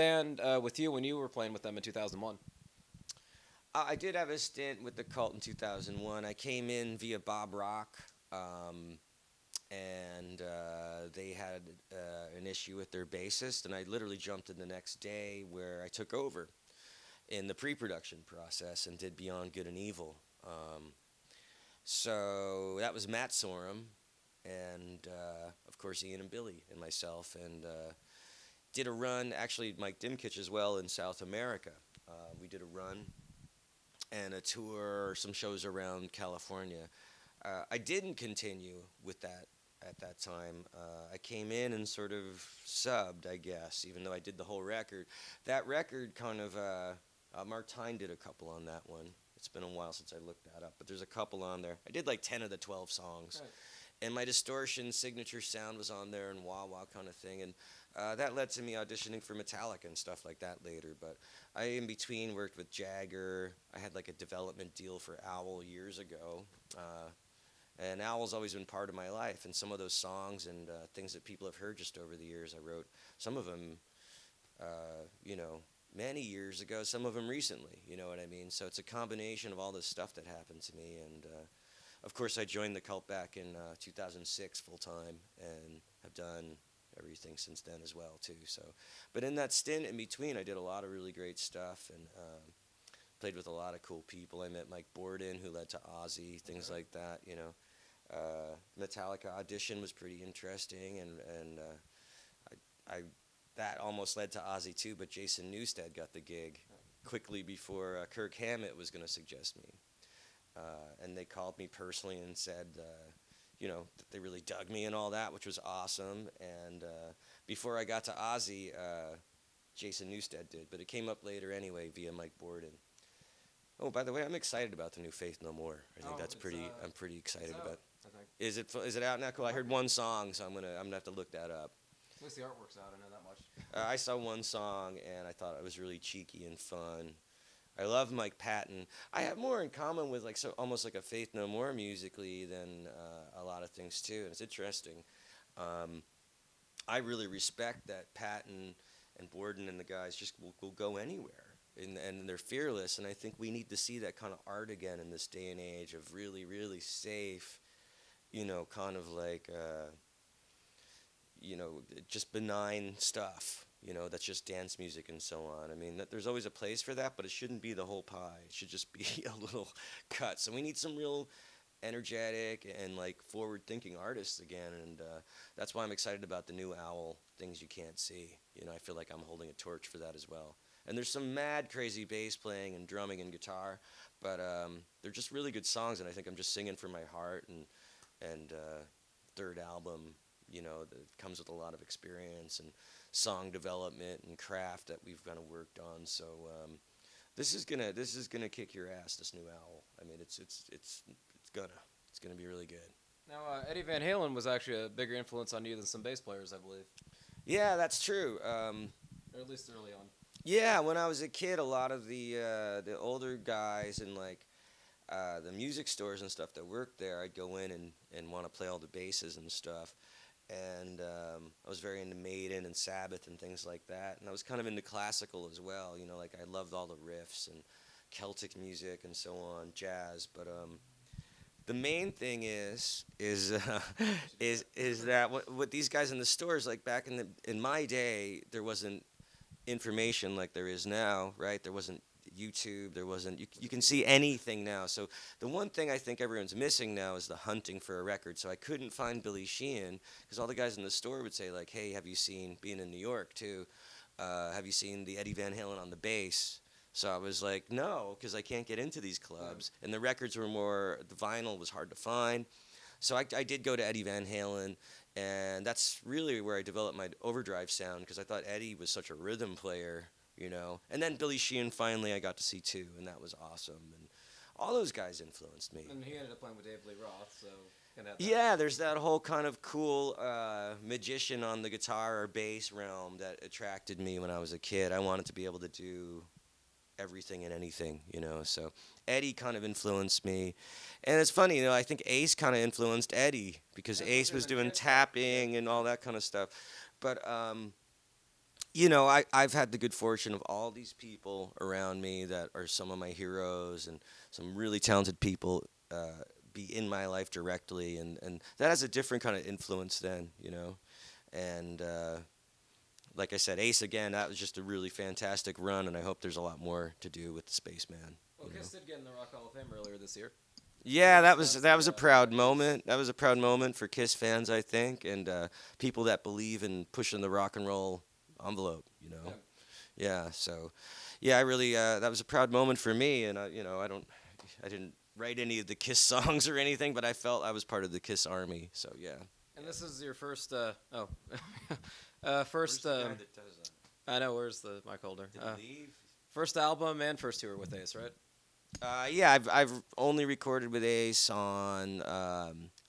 band with you when you were playing with them in 2001? I did have a stint with the Cult in 2001. I came in via Bob Rock, um, and they had an issue with their bassist, and I literally jumped in the next day where I took over in the pre-production process and did Beyond Good and Evil. So that was Matt Sorum, and of course Ian and Billy and myself, and did a run. Actually, Mike Dimkich as well in South America. We did a run and a tour, some shows around California. I didn't continue with that at that time. I came in and sort of subbed, I guess, even though I did the whole record. That record kind of, Mark Tyne did a couple on that one. It's been a while since I looked that up, but there's a couple on there. I did like 10 of the 12 songs. Right. And my distortion signature sound was on there and wah wah kind of thing. And that led to me auditioning for Metallica and stuff like that later. But I, in between, worked with Jagger. I had like a development deal for Owl years ago. And Owl's always been part of my life. And some of those songs and things that people have heard just over the years, I wrote some of them, many years ago, some of them recently, you know what I mean? So it's a combination of all this stuff that happened to me. And of course, I joined the Cult back in 2006 full time and have done everything since then as well too. So, but in that stint in between, I did a lot of really great stuff and played with a lot of cool people. I met Mike Borden, who led to Ozzy, things like that. Metallica audition was pretty interesting, and I that almost led to Ozzy too. But Jason Newsted got the gig quickly before Kirk Hammett was going to suggest me. And they called me personally and said, that they really dug me and all that, which was awesome. And before I got to Ozzy, Jason Newsted did, but it came up later anyway via Mike Borden. Oh, by the way, I'm excited about the new Faith No More. I think that's pretty. I'm pretty excited out, about. I think. Is it out now? Cool. I heard one song, so I'm gonna have to look that up. At least the artwork's out. I know that much. I saw one song and I thought it was really cheeky and fun. I love Mike Patton. I have more in common with almost like a Faith No More musically than a lot of things too, and it's interesting. Um, I really respect that Patton and Borden and the guys just will go anywhere, and they're fearless. And I think we need to see that kind of art again in this day and age of really, really safe, kind of like, just benign stuff. That's just dance music and so on. I mean, there's always a place for that, but it shouldn't be the whole pie. It should just be a little cut. So we need some real energetic and like forward-thinking artists again, and that's why I'm excited about the new Owl, Things You Can't See. I feel like I'm holding a torch for that as well. And there's some mad crazy bass playing and drumming and guitar, but they're just really good songs, and I think I'm just singing from my heart. And third album, that comes with a lot of experience and song development and craft that we've kind of worked on. So this is gonna kick your ass. This new Owl. I mean, it's gonna be really good. Now, Eddie Van Halen was actually a bigger influence on you than some bass players, I believe, Yeah, that's true. or at least early on. Yeah, when I was a kid, a lot of the older guys and like the music stores and stuff that worked there, I'd go in and want to play all the basses and stuff. And I was very into Maiden and Sabbath and things like that. And I was kind of into classical as well. Like I loved all the riffs and Celtic music and so on, jazz. But the main thing is is that what these guys in the stores, like back in my day, there wasn't information like there is now, right? There wasn't YouTube. There wasn't. You can see anything now. So the one thing I think everyone's missing now is the hunting for a record. So I couldn't find Billy Sheehan because all the guys in the store would say like, "Hey, have you seen being in New York too? Have you seen the Eddie Van Halen on the bass?" So I was like, "No," because I can't get into these clubs. And the records were more. The vinyl was hard to find. So I did go to Eddie Van Halen, and that's really where I developed my overdrive sound because I thought Eddie was such a rhythm player. And then Billy Sheehan finally I got to see too, and that was awesome. And all those guys influenced me. And he ended up playing with Dave Lee Roth, so kind of had that. Yeah, there's that whole kind of cool magician on the guitar or bass realm that attracted me when I was a kid. I wanted to be able to do everything and anything. So Eddie kind of influenced me. And it's funny, I think Ace kind of influenced Eddie because Yeah, Ace was doing tapping and all that kind of stuff. But I've had the good fortune of all these people around me that are some of my heroes and some really talented people be in my life directly, and that has a different kind of influence then, And like I said, Ace again, that was just a really fantastic run, and I hope there's a lot more to do with the Spaceman. Well, Kiss did get in the Rock Hall of Fame earlier this year. Yeah, that was That's that was a the proud inductees. moment. That was a proud moment for Kiss fans, I think, and people that believe in pushing the rock and roll envelope. Yeah. Yeah, so yeah, I really that was a proud moment for me, and I didn't write any of the Kiss songs or anything, but I felt I was part of the Kiss army. So yeah. And this is your first. First. that does that? I know. Where's the mic holder? Did he leave? First album and first tour with Ace, right? Yeah, I've only recorded with Ace on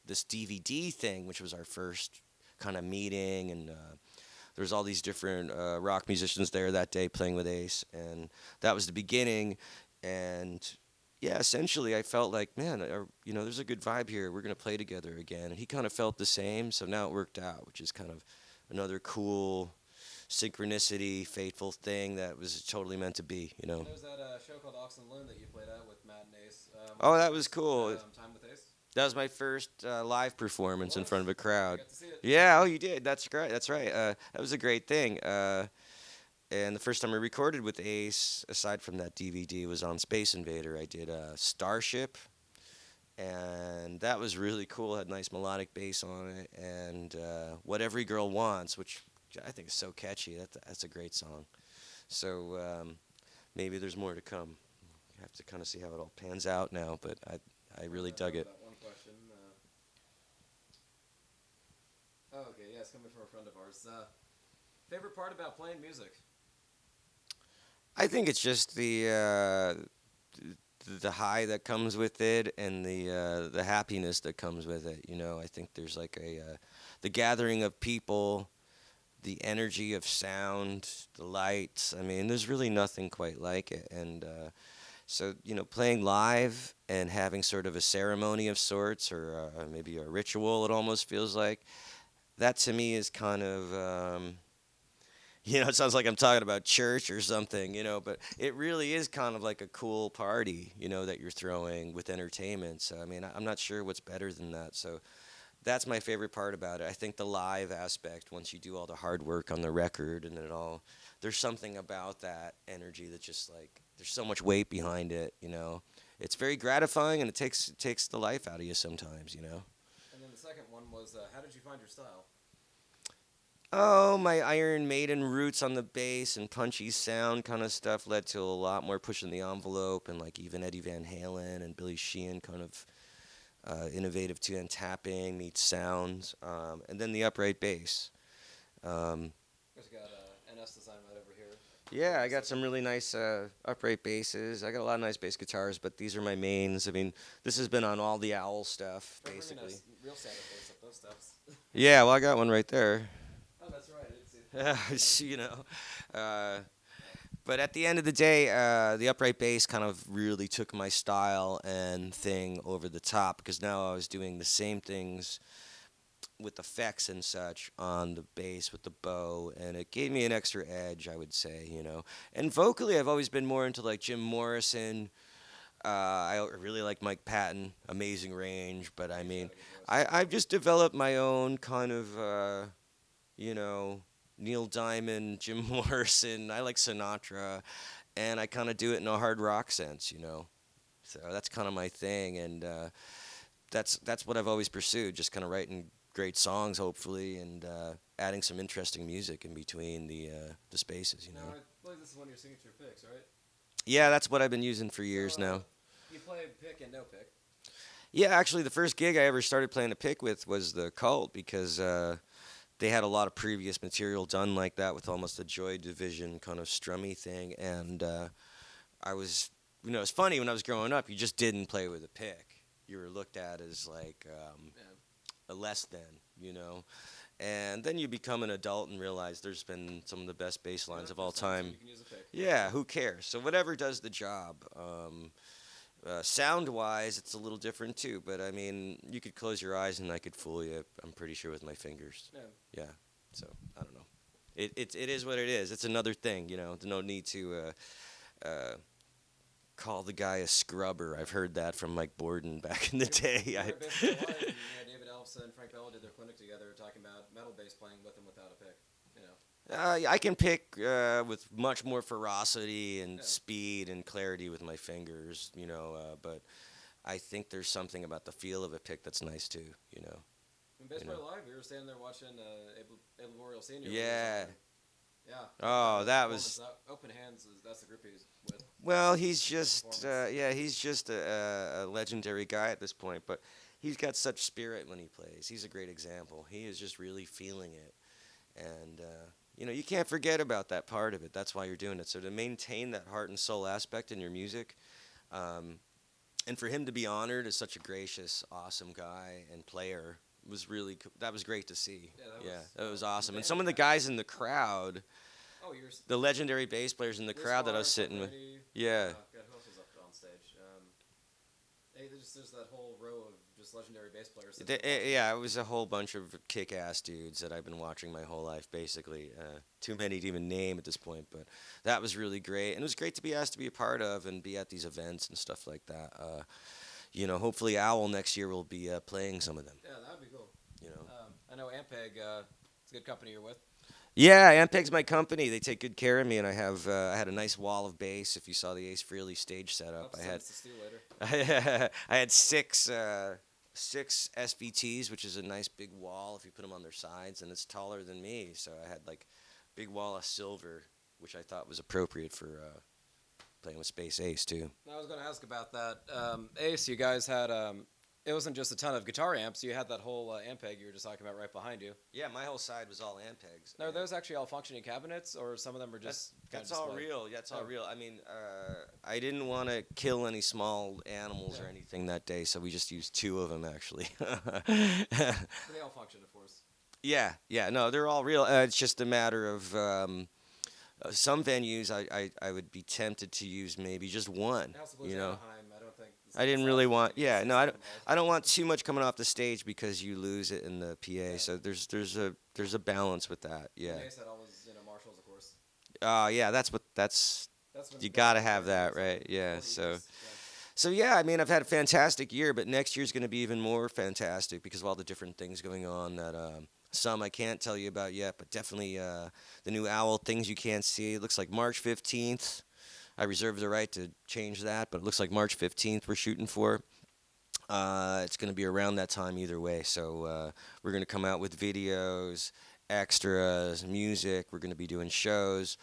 this DVD thing, which was our first kind of meeting, and there was all these different rock musicians there that day playing with Ace, and that was the beginning. And yeah, essentially, I felt like, man, there's a good vibe here. We're gonna play together again, and he kind of felt the same. So now it worked out, which is kind of another cool synchronicity, fateful thing that was totally meant to be. There's that show called Oxen Loon that you played at with Matt and Ace. Oh, that was cool. Time with Ace. That was my first live performance in front of a I crowd. got to see it. Yeah, oh, you did. That's great. That's right. That was a great thing. And the first time I recorded with Ace, aside from that DVD, was on Space Invader. I did Starship, and that was really cool. Had nice melodic bass on it, and What Every Girl Wants, which I think is so catchy. That's a great song. So maybe there's more to come. I have to kind of see how it all pans out now, but I really dug it. One question. Okay, yeah, it's coming from a friend of ours. Favorite part about playing music? I think it's just the high that comes with it and the happiness that comes with it. I think there's like the gathering of people, the energy of sound, the lights. I mean, there's really nothing quite like it. And so playing live and having sort of a ceremony of sorts, or maybe a ritual, it almost feels like that to me is kind of. It sounds like I'm talking about church or something, but it really is kind of like a cool party, that you're throwing with entertainment. So, I mean, I'm not sure what's better than that. So, that's my favorite part about it. I think the live aspect, once you do all the hard work on the record and it all, there's something about that energy that just like, there's so much weight behind it. It's very gratifying and it takes the life out of you sometimes. And then the second one was, how did you find your style? Oh, my Iron Maiden roots on the bass and punchy sound kind of stuff led to a lot more pushing the envelope, and like even Eddie Van Halen and Billy Sheehan kind of innovative too, and tapping meets sounds, and then the upright bass. There's got NS design right over here. Yeah, I got some really nice upright basses. I got a lot of nice bass guitars, but these are my mains. I mean, this has been on all the Owl stuff, Don't bring basically. a real Santa face up those steps. Yeah, well, I got one right there. Oh, that's right. I didn't see it. But at the end of the day, the upright bass kind of really took my style and thing over the top, because now I was doing the same things with effects and such on the bass with the bow, and it gave me an extra edge, I would say. And vocally, I've always been more into like Jim Morrison. I really like Mike Patton, amazing range, but I mean, I've just developed my own kind of, Neil Diamond, Jim Morrison. I like Sinatra, and I kind of do it in a hard rock sense. So that's kind of my thing, and that's what I've always pursued. Just kind of writing great songs, hopefully, and adding some interesting music in between the spaces. Now, I believe this is one of your signature picks, right? Yeah, that's what I've been using for years So, now. You play pick and no pick. Yeah, actually, the first gig I ever started playing the pick with was the Cult, because they had a lot of previous material done like that with almost a Joy Division kind of strummy thing, and I was, it's funny, when I was growing up, you just didn't play with a pick. You were looked at as like a less than. And then you become an adult and realize there's been some of the best bass lines of all time. You can use a pick. Yeah, who cares? So whatever does the job. Sound-wise, it's a little different too, but I mean, you could close your eyes and I could fool you, I'm pretty sure, with my fingers. Yeah. Yeah, so I don't know. It is what it is. It's another thing, you know. No need to call the guy a scrubber. I've heard that from Mike Borden back in the day. You were at Bass Player Live, and David Elfson and Frank Bella did their clinic together, talking about metal bass playing with and without a pick. You know. I can pick with much more ferocity and Yeah. speed and clarity with my fingers, but I think there's something about the feel of a pick that's nice too, you know. In Bass You Player know. Live, we were standing there watching Abel Boreal Senior. Yeah. Yeah. Oh, that was. Open Hands. That's the group he's with. Well, he's just, he's just a legendary guy at this point. But he's got such spirit when he plays. He's a great example. He is just really feeling it, and you can't forget about that part of it. That's why you're doing it. So to maintain that heart and soul aspect in your music, and for him to be honored as such a gracious, awesome guy and player that was great to see. That was awesome. And some of the guys in the crowd. Oh, the legendary bass players in the crowd that I was sitting with. Yeah. God, who else was up on stage? There's that whole row of just legendary bass players. Yeah, it was a whole bunch of kick-ass dudes that I've been watching my whole life, basically. Too many to even name at this point, but that was really great. And it was great to be asked to be a part of and be at these events and stuff like that. Hopefully Owl next year will be playing some of them. Yeah, that would be cool. I know Ampeg, it's a good company you're with. Yeah, Ampeg's my company. They take good care of me, and I had a nice wall of bass. If you saw the Ace Frehley stage setup, I had six SVTs, which is a nice big wall if you put them on their sides, and it's taller than me. So I had like big wall of silver, which I thought was appropriate for playing with Space Ace too. I was going to ask about that. Ace, you guys had it wasn't just a ton of guitar amps. You had that whole Ampeg you were just talking about right behind you. Yeah, my whole side was all Ampegs. Now, are those actually all functioning cabinets, or some of them are just That's all real. Yeah, that's all real. I mean, I didn't want to kill any small animals or anything that day, so we just used two of them, actually. They all function, of course. Yeah. No, they're all real. It's just a matter of some venues I would be tempted to use maybe just one, you know. I didn't really want. Yeah, no, I don't want too much coming off the stage because you lose it in the PA. Yeah. So there's a balance with that. Yeah. They said always, Marshalls, of course. Yeah, that's you got to have that, right? Yeah. So yeah, I mean, I've had a fantastic year, but next year's going to be even more fantastic because of all the different things going on that some I can't tell you about yet, but definitely the new Owl Things You Can't See. It looks like March 15th. I reserve the right to change that, but it looks like March 15th we're shooting for. It's going to be around that time either way. So we're going to come out with videos, extras, music. We're going to be doing shows.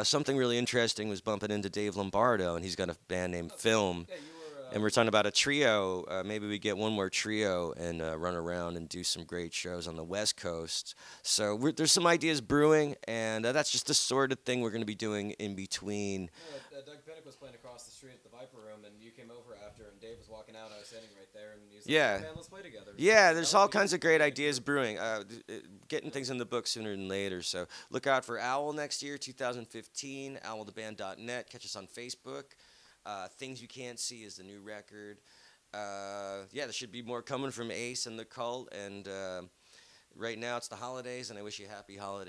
Something really interesting was bumping into Dave Lombardo, and he's got a band named Film. Yeah, and we're talking about a trio. Maybe we get one more trio and run around and do some great shows on the West Coast. So there's some ideas brewing, and that's just the sort of thing we're going to be doing in between. Doug Pinnock was playing across the street at the Viper Room, and you came over after, and Dave was walking out, and I was standing right there, and he was like, man, let's play together. Yeah, there's all kinds of great ideas brewing. Getting things in the book sooner than later. So look out for Owl next year, 2015, owltheband.net. Catch us on Facebook. Things You Can't See is the new record. There should be more coming from Ace and the Cult. And right now it's the holidays, and I wish you happy holidays.